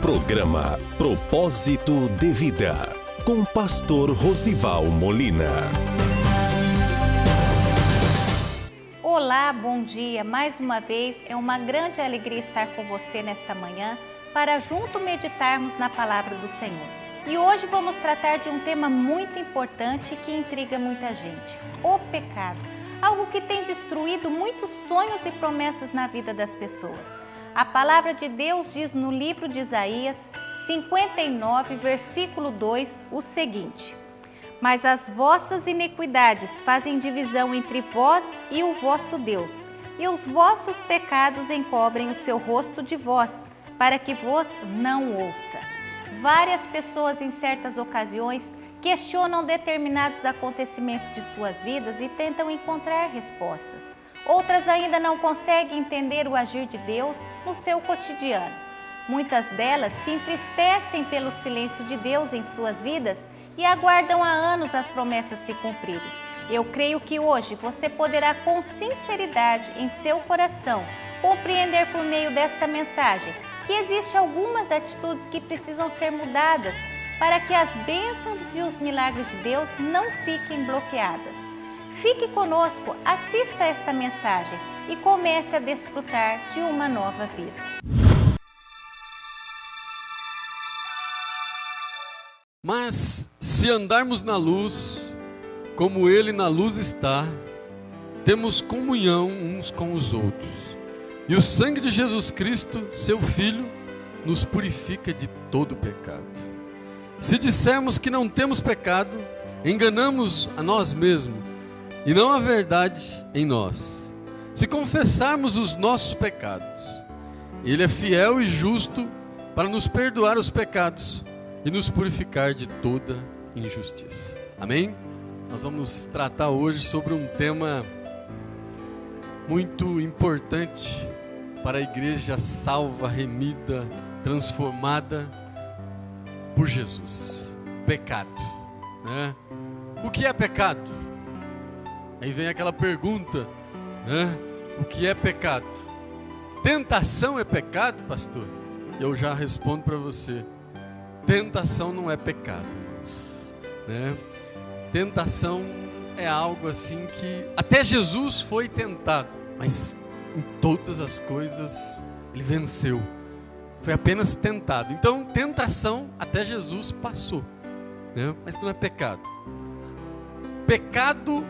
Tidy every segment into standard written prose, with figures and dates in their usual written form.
Programa Propósito de Vida, com Pastor Rosival Molina. Olá, bom dia. Mais uma vez, é uma grande alegria estar com você nesta manhã para junto meditarmos na palavra do Senhor. E hoje vamos tratar de um tema muito importante que intriga muita gente: o pecado. Algo que tem destruído muitos sonhos e promessas na vida das pessoas. A palavra de Deus diz no livro de Isaías 59, versículo 2, o seguinte: Mas as vossas iniquidades fazem divisão entre vós e o vosso Deus, e os vossos pecados encobrem o seu rosto de vós, para que vos não ouça. Várias pessoas em certas ocasiões questionam determinados acontecimentos de suas vidas e tentam encontrar respostas. Outras ainda não conseguem entender o agir de Deus no seu cotidiano. Muitas delas se entristecem pelo silêncio de Deus em suas vidas e aguardam há anos as promessas se cumprirem. Eu creio que hoje você poderá com sinceridade em seu coração compreender por meio desta mensagem que existem algumas atitudes que precisam ser mudadas para que as bênçãos e os milagres de Deus não fiquem bloqueadas. Fique conosco, assista esta mensagem e comece a desfrutar de uma nova vida. Mas se andarmos na luz, como Ele na luz está, temos comunhão uns com os outros. E o sangue de Jesus Cristo, seu Filho, nos purifica de todo pecado. Se dissermos que não temos pecado, enganamos a nós mesmos e não a verdade em nós. Se confessarmos os nossos pecados, Ele é fiel e justo para nos perdoar os pecados e nos purificar de toda injustiça. Amém? Nós vamos tratar hoje sobre um tema muito importante para a igreja salva, remida, transformada por Jesus: pecado, né? O que é pecado? Aí vem aquela pergunta, né? O que é pecado? Tentação é pecado, pastor? Eu já respondo para você: tentação não é pecado, irmãos, né? Tentação é algo assim que até Jesus foi tentado, mas em todas as coisas Ele venceu. Foi apenas tentado. Então, tentação até Jesus passou, né? Mas não é pecado. Pecado,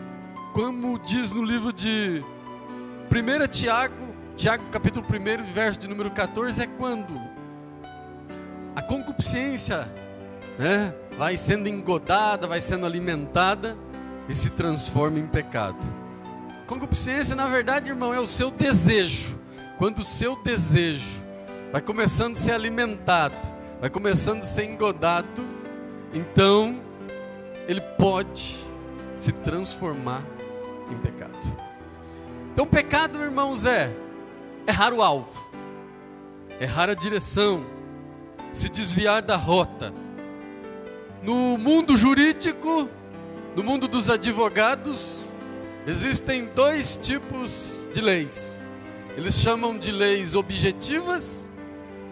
como diz no livro de 1 Tiago capítulo 1, verso de número 14, é quando a concupiscência, né, vai sendo engodada, vai sendo alimentada e se transforma em pecado. Concupiscência, na verdade, irmão, é o seu desejo. Quando o seu desejo vai começando a ser alimentado, vai começando a ser engodado, então ele pode se transformar em pecado. Então pecado, irmãos, é errar o alvo, errar a direção, se desviar da rota. No mundo jurídico, no mundo dos advogados, existem dois tipos de leis. Eles chamam de leis objetivas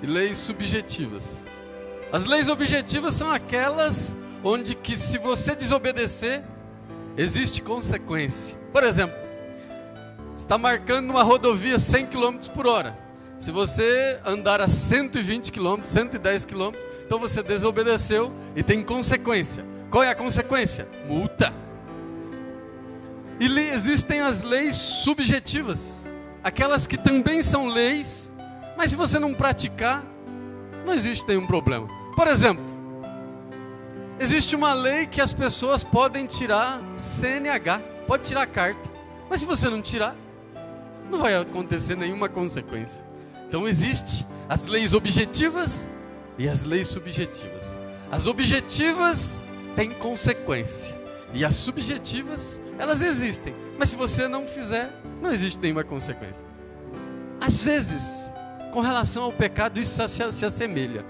e leis subjetivas. As leis objetivas são aquelas onde que, se você desobedecer, existe consequência. Por exemplo, está marcando numa rodovia 100 km por hora. Se você andar a 120 km, 110 km, então você desobedeceu e tem consequência. Qual é a consequência? Multa. E existem as leis subjetivas, aquelas que também são leis, mas se você não praticar, não existe nenhum problema. Por exemplo, existe uma lei que as pessoas podem tirar CNH, pode tirar a carta, mas se você não tirar, não vai acontecer nenhuma consequência. Então existe as leis objetivas e as leis subjetivas. As objetivas têm consequência e as subjetivas, elas existem, mas se você não fizer, não existe nenhuma consequência. Às vezes, com relação ao pecado, isso se assemelha.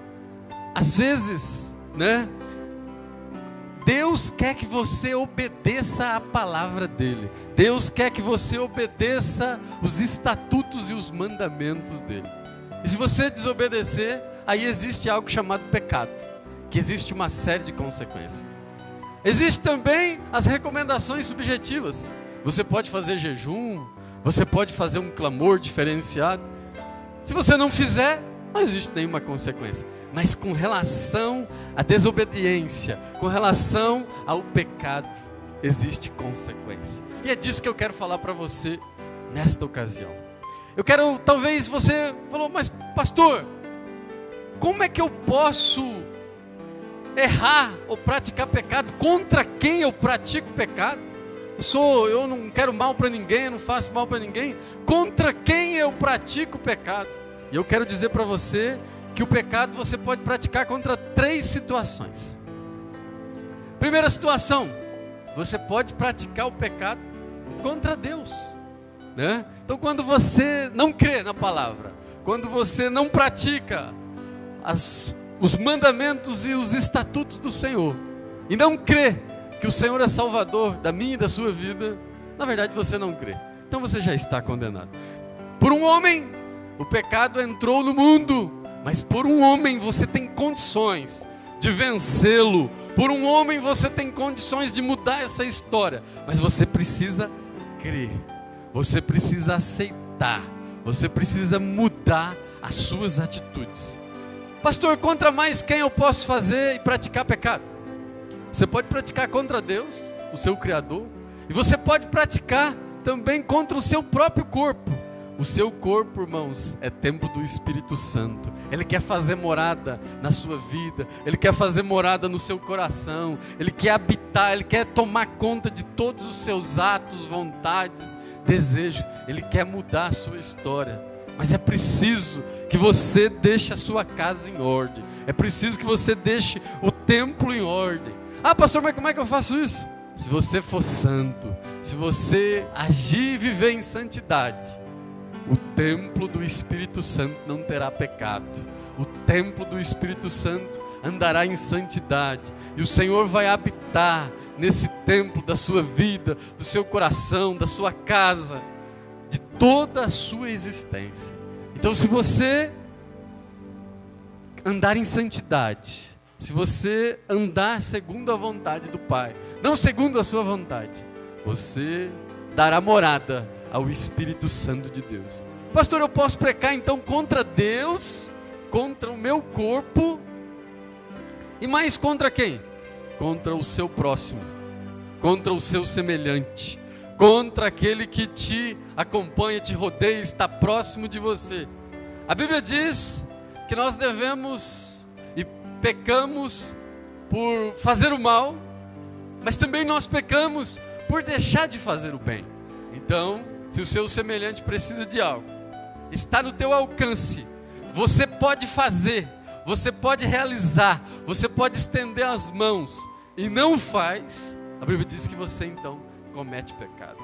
Às vezes, né, Deus quer que você obedeça a palavra dele. Deus quer que você obedeça os estatutos e os mandamentos dele. E se você desobedecer, aí existe algo chamado pecado, que existe uma série de consequências. Existe também as recomendações subjetivas. Você pode fazer jejum, você pode fazer um clamor diferenciado. Se você não fizer, não existe nenhuma consequência. Mas com relação à desobediência, com relação ao pecado, existe consequência. E é disso que eu quero falar para você nesta ocasião. Talvez você falou, mas pastor, como é que eu posso errar ou praticar pecado? Contra quem eu pratico pecado? Eu não quero mal para ninguém, eu não faço mal para ninguém. Contra quem eu pratico pecado? E eu quero dizer para você que o pecado você pode praticar contra 3 situações. Primeira situação, você pode praticar o pecado contra Deus, né? Então quando você não crê na palavra, quando você não pratica os mandamentos e os estatutos do Senhor, e não crê que o Senhor é Salvador da minha e da sua vida, na verdade você não crê. Então você já está condenado. Por um homem, o pecado entrou no mundo, mas por um homem você tem condições de vencê-lo. Por um homem você tem condições de mudar essa história, mas você precisa crer, você precisa aceitar, você precisa mudar as suas atitudes. Pastor, contra mais quem eu posso fazer e praticar pecado? Você pode praticar contra Deus, o seu Criador, e você pode praticar também contra o seu próprio corpo. O seu corpo, irmãos, é templo do Espírito Santo. Ele quer fazer morada na sua vida, Ele quer fazer morada no seu coração, Ele quer habitar, Ele quer tomar conta de todos os seus atos, vontades, desejos. Ele quer mudar a sua história. Mas é preciso que você deixe a sua casa em ordem. É preciso que você deixe o templo em ordem. Ah, pastor, mas como é que eu faço isso? Se você for santo, se você agir e viver em santidade, o templo do Espírito Santo não terá pecado. O templo do Espírito Santo andará em santidade. E o Senhor vai habitar nesse templo da sua vida, do seu coração, da sua casa, de toda a sua existência. Então, se você andar em santidade, se você andar segundo a vontade do Pai, não segundo a sua vontade, você dará morada ao Espírito Santo de Deus. Pastor, eu posso pecar então contra Deus, contra o meu corpo, e mais contra quem? Contra o seu próximo, contra o seu semelhante, contra aquele que te acompanha, te rodeia, está próximo de você. A Bíblia diz que nós devemos e pecamos por fazer o mal, mas também nós pecamos por deixar de fazer o bem. Então, se o seu semelhante precisa de algo, está no teu alcance, você pode fazer, você pode realizar, você pode estender as mãos e não faz, a Bíblia diz que você então comete pecado.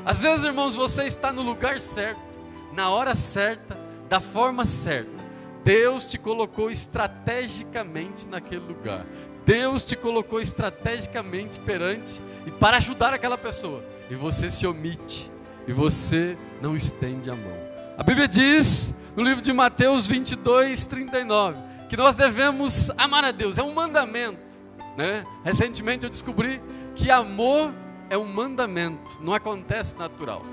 Às vezes, irmãos, você está no lugar certo, na hora certa, da forma certa. Deus te colocou estrategicamente naquele lugar. Deus te colocou estrategicamente perante e para ajudar aquela pessoa. E você se omite, e você não estende a mão. A Bíblia diz, no livro de Mateus 22, 39, que nós devemos amar a Deus, é um mandamento, né? Recentemente eu descobri que amor é um mandamento, não acontece natural.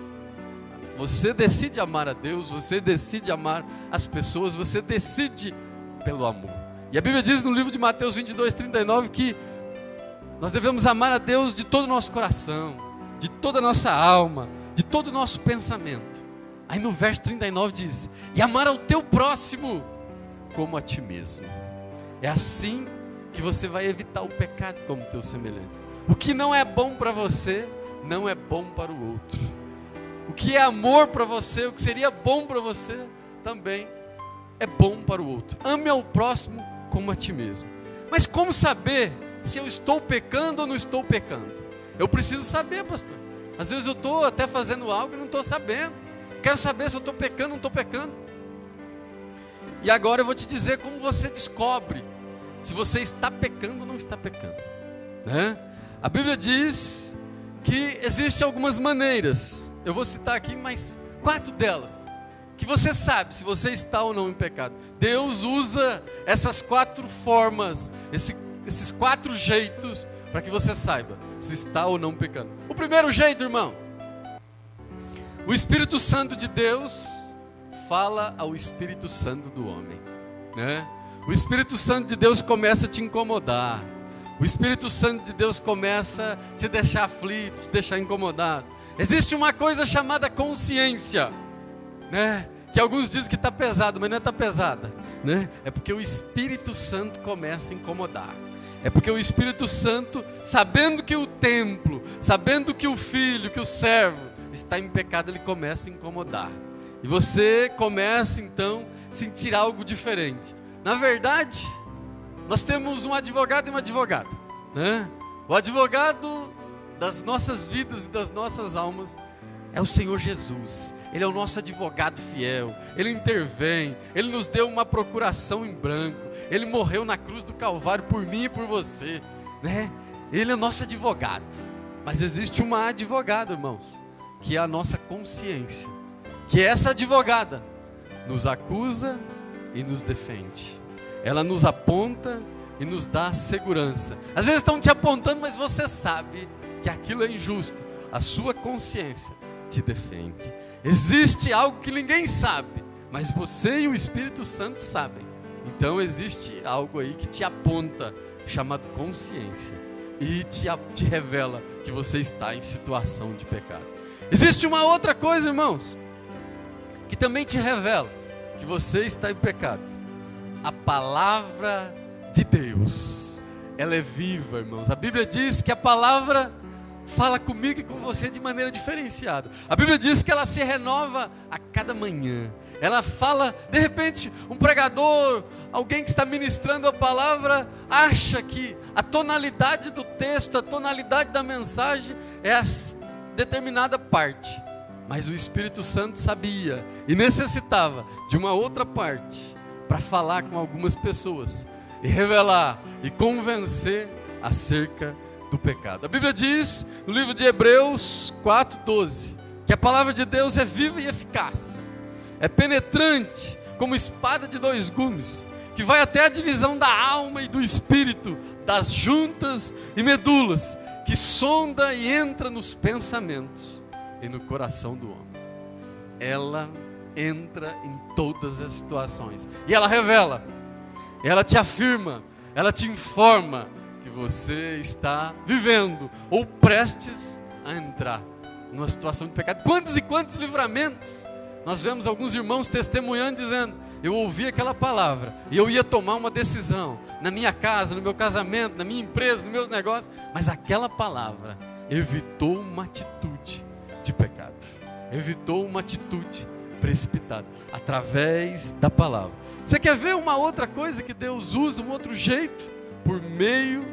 Você decide amar a Deus, você decide amar as pessoas, você decide pelo amor. E a Bíblia diz no livro de Mateus 22, 39 que nós devemos amar a Deus de todo o nosso coração, de toda a nossa alma, de todo o nosso pensamento. Aí no verso 39 diz, e amar ao teu próximo como a ti mesmo. É assim que você vai evitar o pecado como teu semelhante. O que não é bom para você, não é bom para o outro. O que é amor para você, o que seria bom para você, também é bom para o outro. Ame ao próximo como a ti mesmo. Mas como saber se eu estou pecando ou não estou pecando? Eu preciso saber, pastor. Às vezes eu estou até fazendo algo e não estou sabendo. Quero saber se eu estou pecando ou não estou pecando. E agora eu vou te dizer como você descobre se você está pecando ou não está pecando, né? A Bíblia diz que existem algumas maneiras. Eu vou citar aqui mais 4 delas que você sabe se você está ou não em pecado. Deus usa essas 4 formas, esses 4 jeitos, para que você saiba se está ou não pecando. O primeiro jeito, irmão, o Espírito Santo de Deus fala ao Espírito Santo do homem, né? O Espírito Santo de Deus começa a te incomodar. O Espírito Santo de Deus começa a te deixar aflito, te deixar incomodado. Existe uma coisa chamada consciência, né? Que alguns dizem que está pesado, mas não está pesada, né? É porque o Espírito Santo começa a incomodar. É porque o Espírito Santo, sabendo que o templo, sabendo que o filho, que o servo está em pecado, ele começa a incomodar. E você começa então a sentir algo diferente. Na verdade, nós temos um advogado e uma advogada, né? O advogado das nossas vidas e das nossas almas é o Senhor Jesus. Ele é o nosso advogado fiel. Ele intervém. Ele nos deu uma procuração em branco. Ele morreu na cruz do Calvário por mim e por você, né? Ele é nosso advogado. Mas existe uma advogada, irmãos, que é a nossa consciência. Que essa advogada nos acusa e nos defende. Ela nos aponta e nos dá segurança. Às vezes estão te apontando, mas você sabe que aquilo é injusto. A sua consciência te defende. Existe algo que ninguém sabe, mas você e o Espírito Santo sabem. Então existe algo aí que te aponta, chamado consciência, e te revela que você está em situação de pecado. Existe uma outra coisa, irmãos, que também te revela que você está em pecado. A palavra de Deus, ela é viva, irmãos. A Bíblia diz que a palavra fala comigo e com você de maneira diferenciada. A Bíblia diz que ela se renova a cada manhã. Ela fala, de repente, um pregador, alguém que está ministrando a palavra, acha que a tonalidade do texto, a tonalidade da mensagem é a determinada parte. Mas o Espírito Santo sabia e necessitava de uma outra parte para falar com algumas pessoas e revelar e convencer acerca do pecado. A Bíblia diz no livro de Hebreus 4:12 que a palavra de Deus é viva e eficaz, é penetrante como espada de 2 gumes, que vai até a divisão da alma e do espírito, das juntas e medulas, que sonda e entra nos pensamentos e no coração do homem. Ela entra em todas as situações e ela revela, ela te afirma, ela te informa que você está vivendo ou prestes a entrar numa situação de pecado. Quantos e quantos livramentos nós vemos alguns irmãos testemunhando, dizendo: eu ouvi aquela palavra e eu ia tomar uma decisão na minha casa, no meu casamento, na minha empresa, nos meus negócios, mas aquela palavra evitou uma atitude de pecado, evitou uma atitude precipitada, através da palavra. Você quer ver uma outra coisa que Deus usa, um outro jeito? Por meio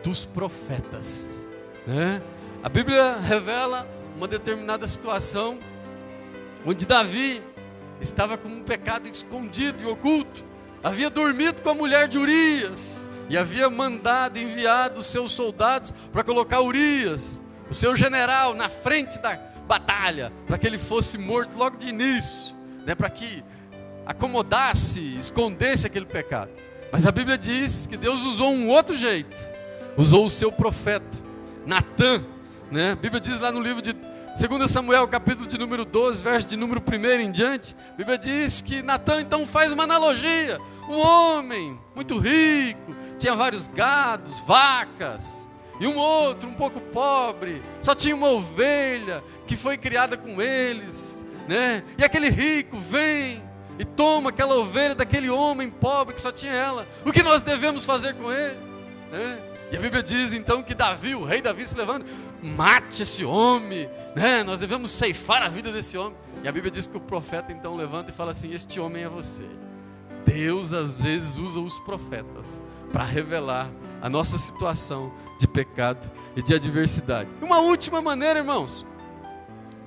dos profetas, né? A Bíblia revela uma determinada situação onde Davi estava com um pecado escondido e oculto. Havia dormido com a mulher de Urias e havia enviado os seus soldados para colocar Urias, o seu general, na frente da batalha, para que ele fosse morto logo de início, né? Para que acomodasse, escondesse aquele pecado. Mas a Bíblia diz que Deus usou um outro jeito, usou o seu profeta Natã, né? A Bíblia diz lá no livro de 2 Samuel, capítulo de número 12, verso de número 1 em diante, a Bíblia diz que Natã então faz uma analogia. Um homem muito rico, tinha vários gados, vacas, e um outro um pouco pobre, só tinha uma ovelha que foi criada com eles, né? E aquele rico vem e toma aquela ovelha daquele homem pobre que só tinha ela. O que nós devemos fazer com ele, né? E a Bíblia diz então que Davi, o rei Davi, se levanta: mate esse homem, né? Nós devemos ceifar a vida desse homem. E a Bíblia diz que o profeta então levanta e fala assim: este homem é você. Deus às vezes usa os profetas para revelar a nossa situação de pecado e de adversidade. Uma última maneira, irmãos,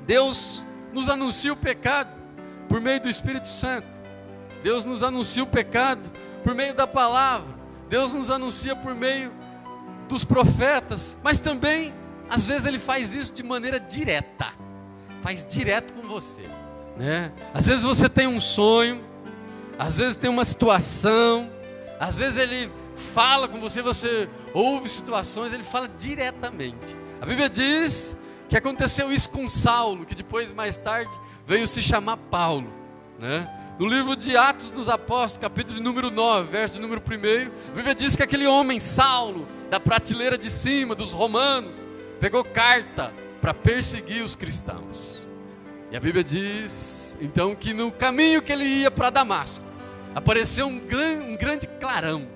Deus nos anuncia o pecado por meio do Espírito Santo. Deus nos anuncia o pecado por meio da palavra. Deus nos anuncia por meio dos profetas, mas também às vezes Ele faz isso de maneira direta, faz direto com você. né? Às vezes você tem um sonho, às vezes tem uma situação, às vezes ele fala com você, você ouve situações, ele fala diretamente. A Bíblia diz que aconteceu isso com Saulo, que depois, mais tarde, veio se chamar Paulo, né? No livro de Atos dos Apóstolos, capítulo de número 9, verso de número 1, a Bíblia diz que aquele homem, Saulo, da prateleira de cima, dos romanos, pegou carta para perseguir os cristãos. E a Bíblia diz, então, que no caminho que ele ia para Damasco, apareceu um grande clarão,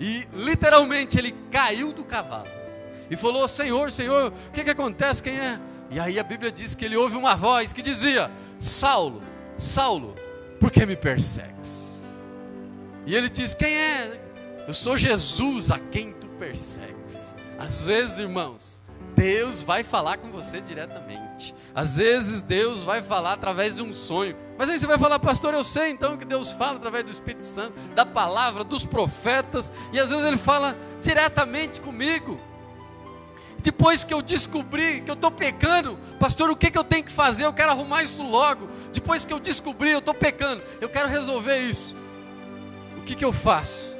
e literalmente ele caiu do cavalo, e falou: Senhor, Senhor, o que acontece, quem é? E aí a Bíblia diz que ele ouve uma voz que dizia: Saulo, Saulo, por que me persegues? E ele diz: quem é? Eu sou Jesus a quem tu persegues. Às vezes, irmãos, Deus vai falar com você diretamente. Às vezes Deus vai falar através de um sonho. Mas aí você vai falar: pastor, eu sei então que Deus fala através do Espírito Santo, da palavra, dos profetas. E às vezes Ele fala diretamente comigo. Depois que eu descobri que eu estou pecando, pastor, o que eu tenho que fazer? Eu quero arrumar isso logo. Depois que eu descobri, eu estou pecando, eu quero resolver isso. O que eu faço?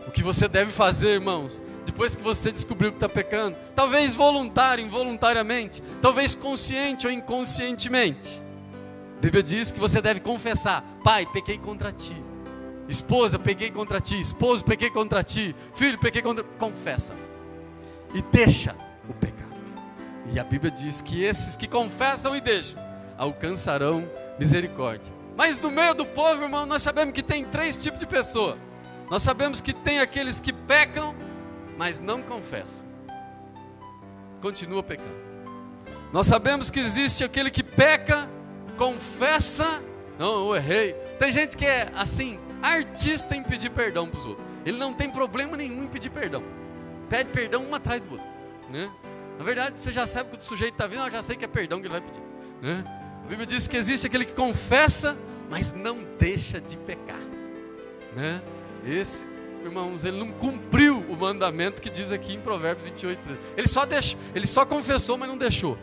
O que você deve fazer, irmãos, depois que você descobriu que está pecando, talvez voluntário, involuntariamente, talvez consciente ou inconscientemente, a Bíblia diz que você deve confessar: pai, pequei contra ti. Esposa, pequei contra ti. Esposo, pequei contra ti. Filho, pequei contra ti. Confessa e deixa o pecado. E a Bíblia diz que esses que confessam e deixam alcançarão misericórdia. Mas no meio do povo, irmão, nós sabemos que tem 3 tipos de pessoa. Nós sabemos que tem aqueles que pecam, mas não confessam, continua pecando. Nós sabemos que existe aquele que peca, confessa: não, eu errei. Tem gente que é assim, artista em pedir perdão para os outros. Ele não tem problema nenhum em pedir perdão, pede perdão um atrás do outro, né? Na verdade, você já sabe que o sujeito está vindo, eu já sei que é perdão que ele vai pedir, né? A Bíblia diz que existe aquele que confessa, mas não deixa de pecar, né? Esse, irmãos, ele não cumpriu o mandamento que diz aqui em Provérbios 28. Ele só confessou, mas não deixou.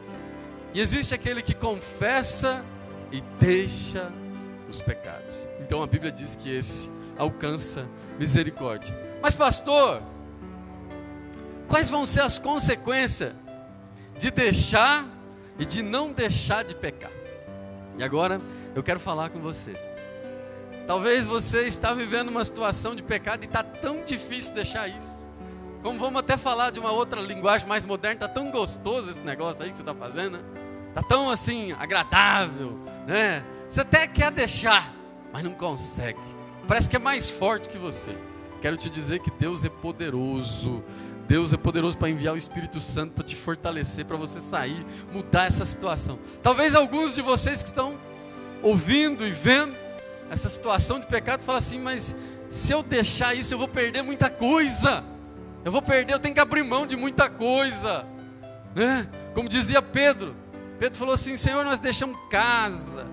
E existe aquele que confessa e deixa os pecados. Então a Bíblia diz que esse alcança misericórdia. Mas pastor, quais vão ser as consequências de deixar e de não deixar de pecar? E agora eu quero falar com você. Talvez você está vivendo uma situação de pecado e está tão difícil deixar isso. Como vamos até falar de uma outra linguagem mais moderna, está tão gostoso esse negócio aí que você está fazendo, né? Está tão assim, agradável, né? Você até quer deixar, mas não consegue. Parece que é mais forte que você. Quero te dizer que Deus é poderoso. Deus é poderoso para enviar o Espírito Santo para te fortalecer, para você sair, mudar essa situação. Talvez alguns de vocês que estão ouvindo e vendo essa situação de pecado falam assim: mas se eu deixar isso eu vou perder muita coisa. Eu tenho que abrir mão de muita coisa, né? Como dizia Pedro falou assim: Senhor, nós deixamos casa,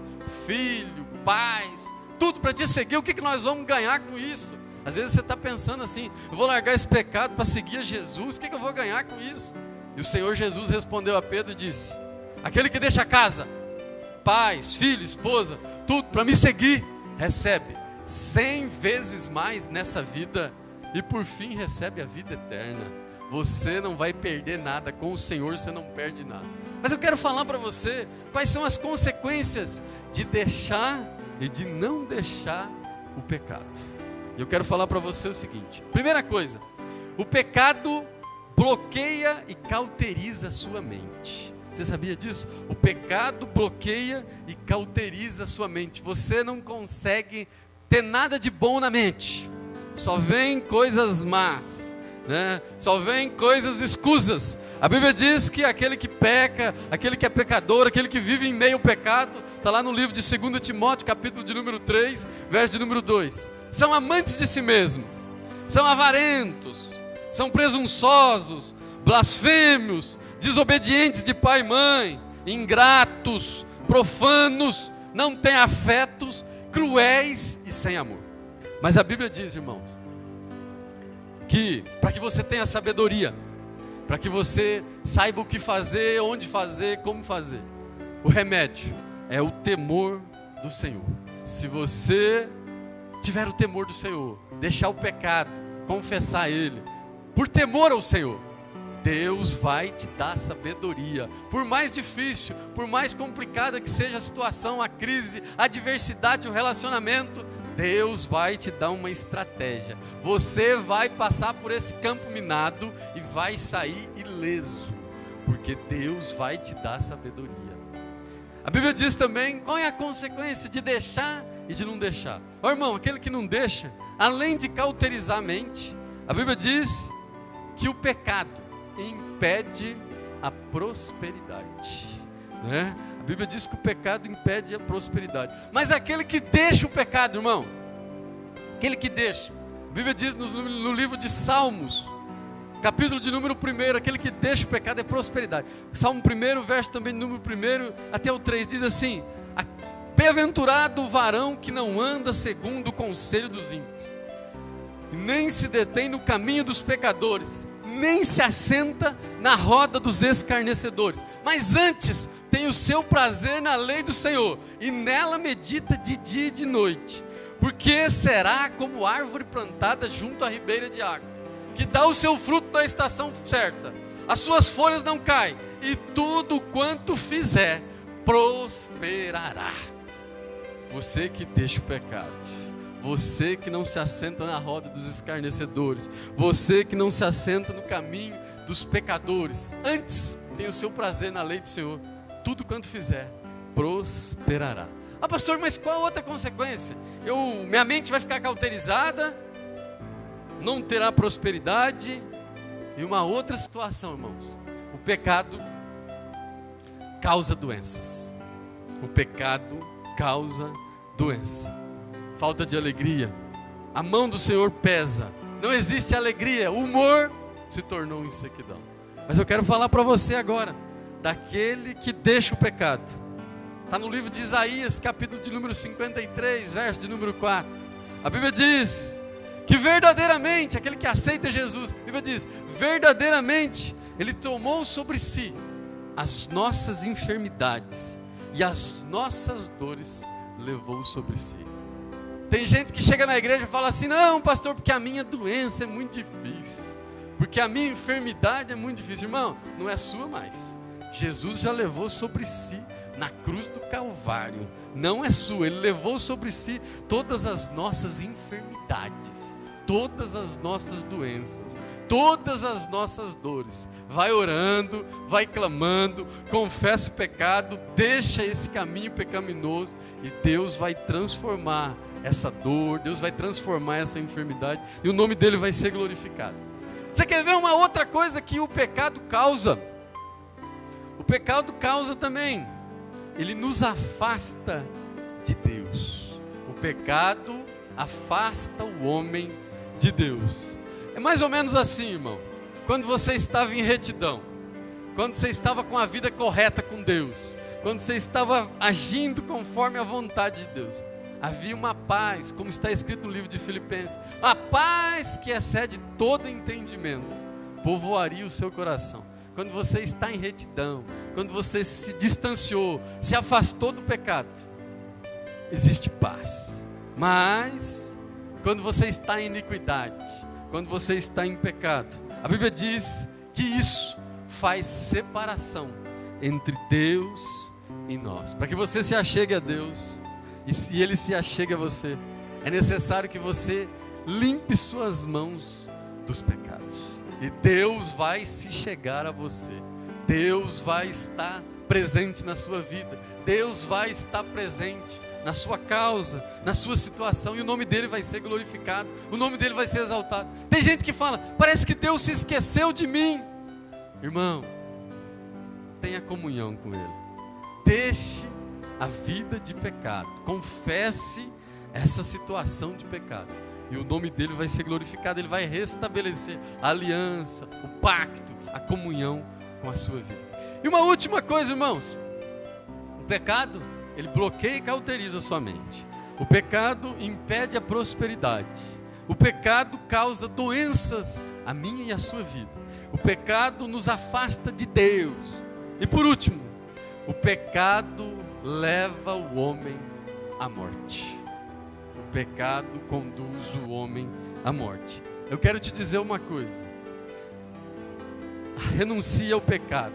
filho, pais, tudo para te seguir, o que nós vamos ganhar com isso? Às vezes você está pensando assim: eu vou largar esse pecado para seguir a Jesus, o que eu vou ganhar com isso? E o Senhor Jesus respondeu a Pedro e disse: aquele que deixa casa, pais, filho, esposa, tudo para me seguir, recebe 100 vezes mais nessa vida, e por fim recebe a vida eterna. Você não vai perder nada, com o Senhor você não perde nada. Mas eu quero falar para você quais são as consequências de deixar e de não deixar o pecado. Eu quero falar para você o seguinte: primeira coisa, o pecado bloqueia e cauteriza a sua mente. Você sabia disso? O pecado bloqueia e cauteriza a sua mente. Você não consegue ter nada de bom na mente. Só vem coisas más, né? Só vem coisas escusas. A Bíblia diz que aquele que peca, aquele que é pecador, aquele que vive em meio ao pecado, está lá no livro de 2 Timóteo, capítulo de número 3, verso de número 2. São amantes de si mesmos, são avarentos, são presunçosos, blasfêmios, desobedientes de pai e mãe, ingratos, profanos, não têm afetos, cruéis e sem amor. Mas a Bíblia diz, irmãos, que para que você tenha sabedoria, para que você saiba o que fazer, onde fazer, como fazer, o remédio é o temor do Senhor, se você tiver o temor do Senhor, deixar o pecado, confessar ele, por temor ao Senhor, Deus vai te dar sabedoria. Por mais difícil, por mais complicada que seja a situação, a crise, a adversidade, o relacionamento, Deus vai te dar uma estratégia. Você vai passar por esse campo minado e vai sair ileso, porque Deus vai te dar sabedoria. A Bíblia diz também qual é a consequência de deixar e de não deixar. Ó irmão, aquele que não deixa, além de cauterizar a mente, a Bíblia diz que o pecado impede a prosperidade, né? A Bíblia diz que o pecado impede a prosperidade. Mas aquele que deixa o pecado, irmão, aquele que deixa, a Bíblia diz no livro de Salmos, capítulo de número 1, aquele que deixa o pecado é prosperidade. Salmo 1, verso também número 1 até o 3, diz assim: bem-aventurado o varão que não anda segundo o conselho dos ímpios, nem se detém no caminho dos pecadores, nem se assenta na roda dos escarnecedores, mas antes tem o seu prazer na lei do Senhor, e nela medita de dia e de noite. Porque será como árvore plantada junto à ribeira de água, que dá o seu fruto na estação certa, as suas folhas não caem, e tudo quanto fizer prosperará. Você que deixa o pecado, você que não se assenta na roda dos escarnecedores, você que não se assenta no caminho dos pecadores, antes tem o seu prazer na lei do Senhor, tudo quanto fizer prosperará. Ah, pastor, mas qual outra consequência? Minha mente vai ficar cauterizada, não terá prosperidade. E uma outra situação, irmãos: o pecado causa doenças. O pecado causa doença. Falta de alegria, a mão do Senhor pesa, não existe alegria, o humor se tornou em sequidão. Mas eu quero falar para você agora daquele que deixa o pecado. Está no livro de Isaías, capítulo de número 53, verso de número 4. A Bíblia diz que verdadeiramente, aquele que aceita Jesus, a Bíblia diz, verdadeiramente Ele tomou sobre si as nossas enfermidades e as nossas dores levou sobre si. Tem gente que chega na igreja e fala assim: não, pastor, porque a minha doença é muito difícil, porque a minha enfermidade é muito difícil. Irmão, não é sua mais. Jesus já levou sobre si na cruz do Calvário, não é sua. Ele levou sobre si todas as nossas enfermidades, todas as nossas doenças, todas as nossas dores. Vai orando, vai clamando, confessa o pecado, deixa esse caminho pecaminoso, e Deus vai transformar essa dor, Deus vai transformar essa enfermidade, e o nome dele vai ser glorificado. Você quer ver uma outra coisa que o pecado causa? O pecado causa também, ele nos afasta de Deus. O pecado afasta o homem de Deus. É mais ou menos assim, irmão. Quando você estava em retidão, quando você estava com a vida correta com Deus, quando você estava agindo conforme a vontade de Deus, havia uma paz, como está escrito no livro de Filipenses, a paz que excede todo entendimento, povoaria o seu coração. Quando você está em retidão, quando você se distanciou, se afastou do pecado, existe paz. Mas, quando você está em iniquidade, quando você está em pecado, a Bíblia diz que isso faz separação entre Deus e nós. Para que você se achegue a Deus, e se Ele se achega a você, é necessário que você limpe suas mãos dos pecados. E Deus vai se chegar a você. Deus vai estar presente na sua vida. Deus vai estar presente na sua causa, na sua situação. E o nome dele vai ser glorificado. O nome dele vai ser exaltado. Tem gente que fala: parece que Deus se esqueceu de mim. Irmão, tenha comunhão com Ele. Deixe a vida de pecado. Confesse essa situação de pecado. E o nome dele vai ser glorificado. Ele vai restabelecer a aliança, o pacto, a comunhão com a sua vida. E uma última coisa, irmãos: o pecado, ele bloqueia e cauteriza a sua mente. O pecado impede a prosperidade. O pecado causa doenças a minha e a sua vida. O pecado nos afasta de Deus. E por último, o pecado leva o homem à morte. O pecado conduz o homem à morte. Eu quero te dizer uma coisa. Renuncie ao pecado.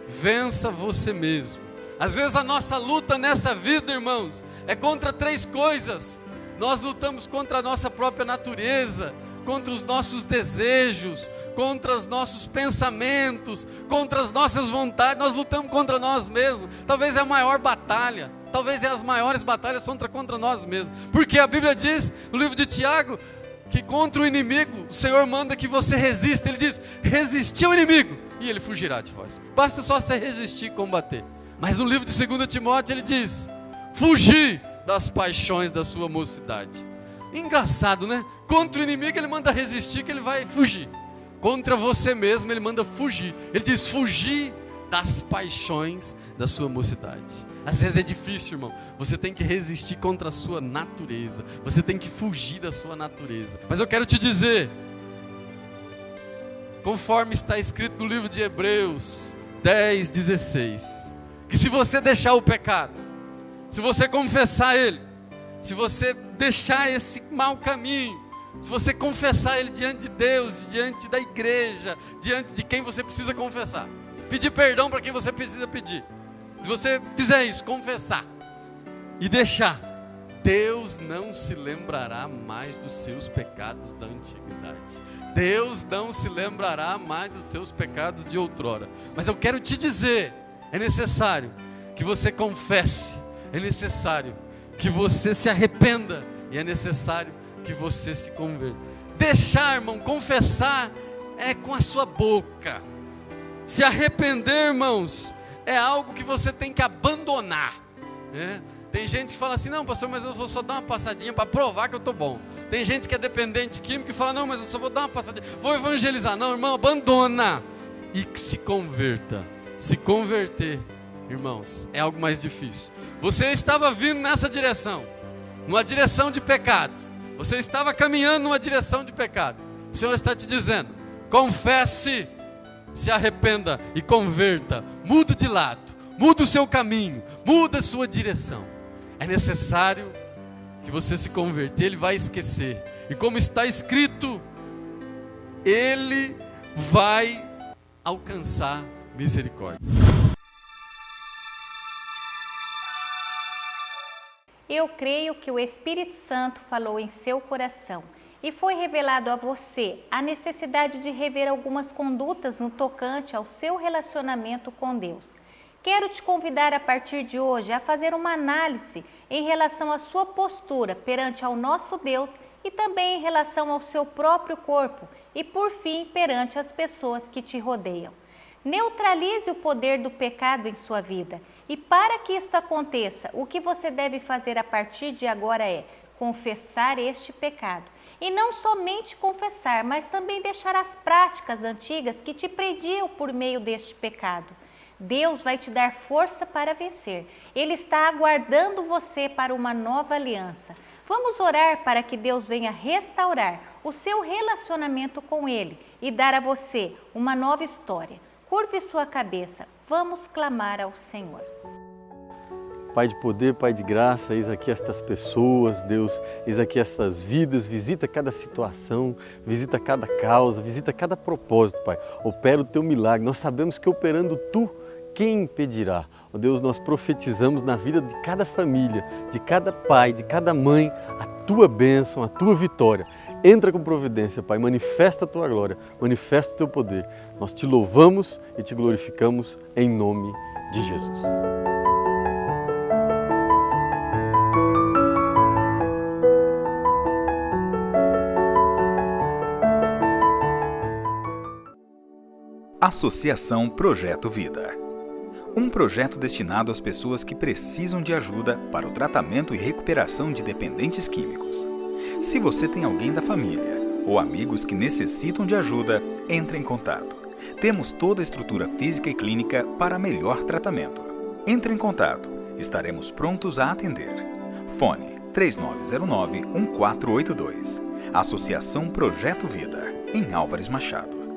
Vença você mesmo. Às vezes a nossa luta nessa vida, irmãos, é contra 3 coisas. Nós lutamos contra a nossa própria natureza, contra os nossos desejos, contra os nossos pensamentos, contra as nossas vontades. Nós lutamos contra nós mesmos. Talvez é a maior batalha. Talvez as maiores batalhas são contra nós mesmos. Porque a Bíblia diz, no livro de Tiago, que contra o inimigo, o Senhor manda que você resista. Ele diz, resistir ao inimigo, e ele fugirá de vós. Basta só você resistir e combater. Mas no livro de 2 Timóteo ele diz, fugir das paixões da sua mocidade. Engraçado, né? Contra o inimigo ele manda resistir, que ele vai fugir. Contra você mesmo ele manda fugir. Ele diz, fugir das paixões da sua mocidade. Às vezes é difícil, irmão. Você tem que resistir contra a sua natureza. Você tem que fugir da sua natureza. Mas eu quero te dizer, conforme está escrito no livro de Hebreus 10:16, que se você deixar o pecado, se você confessar ele, se você deixar esse mau caminho, se você confessar ele diante de Deus, diante da igreja, diante de quem você precisa confessar, pedir perdão para quem você precisa pedir, se você fizer isso, confessar e deixar, Deus não se lembrará mais dos seus pecados da antiguidade. Deus não se lembrará mais dos seus pecados de outrora. Mas eu quero te dizer, é necessário que você confesse, é necessário que você se arrependa e é necessário que você se converta. Deixar, irmão, confessar é com a sua boca. Se arrepender, irmãos, é algo que você tem que abandonar, né? Tem gente que fala assim, não pastor, mas eu vou só dar uma passadinha para provar que eu estou bom. Tem gente que é dependente químico e fala, não, mas eu só vou dar uma passadinha, vou evangelizar. Não, irmão, abandona e se converta. Se converter, irmãos, é algo mais difícil. Você estava vindo nessa direção, numa direção de pecado. Você estava caminhando numa direção de pecado. O Senhor está te dizendo, confesse, se arrependa e converta. Muda de lado, muda o seu caminho, muda a sua direção. É necessário que você se converter, ele vai esquecer. E como está escrito, ele vai alcançar misericórdia. Eu creio que o Espírito Santo falou em seu coração e foi revelado a você a necessidade de rever algumas condutas no tocante ao seu relacionamento com Deus. Quero te convidar a partir de hoje a fazer uma análise em relação à sua postura perante ao nosso Deus e também em relação ao seu próprio corpo e, por fim, perante as pessoas que te rodeiam. Neutralize o poder do pecado em sua vida e, para que isto aconteça, o que você deve fazer a partir de agora é confessar este pecado. E não somente confessar, mas também deixar as práticas antigas que te prendiam por meio deste pecado. Deus vai te dar força para vencer. Ele está aguardando você para uma nova aliança. Vamos orar para que Deus venha restaurar o seu relacionamento com Ele e dar a você uma nova história. Curve sua cabeça. Vamos clamar ao Senhor. Pai de poder, Pai de graça, eis aqui estas pessoas, Deus, eis aqui estas vidas, visita cada situação, visita cada causa, visita cada propósito, Pai. Opera o Teu milagre, nós sabemos que operando Tu, quem impedirá? Ó Deus, nós profetizamos na vida de cada família, de cada pai, de cada mãe, a Tua bênção, a Tua vitória. Entra com providência, Pai, manifesta a Tua glória, manifesta o Teu poder. Nós Te louvamos e Te glorificamos em nome de Jesus. Associação Projeto Vida. Um projeto destinado às pessoas que precisam de ajuda para o tratamento e recuperação de dependentes químicos. Se você tem alguém da família ou amigos que necessitam de ajuda, entre em contato. Temos toda a estrutura física e clínica para melhor tratamento. Entre em contato. Estaremos prontos a atender. Fone 3909-1482. Associação Projeto Vida, em Álvares Machado.